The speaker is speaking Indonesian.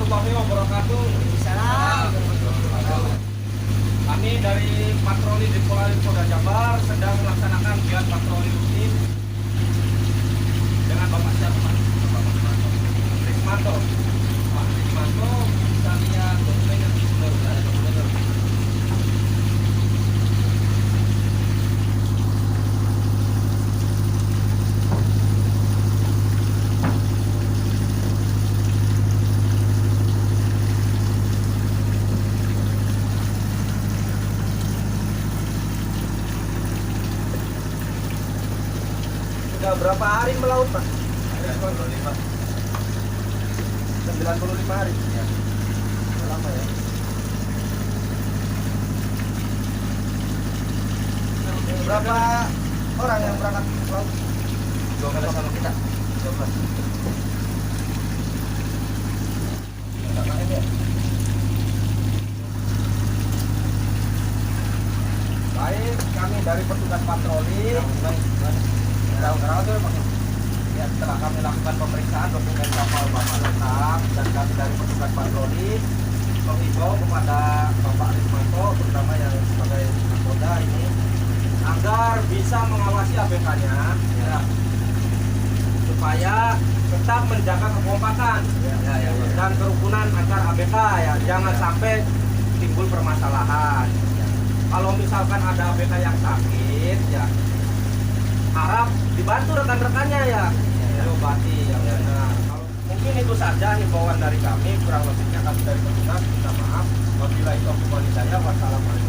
warahmatullahi wabarakatuh. Salam. Kami dari patroli di Polda Jabar sedang melaksanakan kegiatan patroli rutin dengan Bapak siapa Pak? Rismanto. Pak Rismanto bisa lihat dokumen yang benar, ada dokumen. Sudah berapa hari melaut, Pak? 95. 95 hari. Ya. Sudah lama ya. Berapa orang yang berangkat melaut? 12 sama kita. 12. Enggak main ya? Baik, kami dari petugas patroli. Ya, setelah kami lakukan pemeriksaan dokumen kapal Bapak lengkap dan kami dari petugas patroli menghimbau kepada Bapak Rismanto, terutama yang sebagai Kapolda ini, agar bisa mengawasi ABK-nya, ya, supaya tetap menjaga kekompakan dan kerukunan antar ABK, ya, jangan sampai timbul permasalahan. Kalau misalkan ada ABK yang sakit, ya harap dibantu rekan-rekannya ya, diobati yang benar. Kalau mungkin itu saja himbauan dari kami, kurang lebihnya kami dari petugas minta maaf. Wabillahi taufiq wal hidayah. Wassalamualaikum.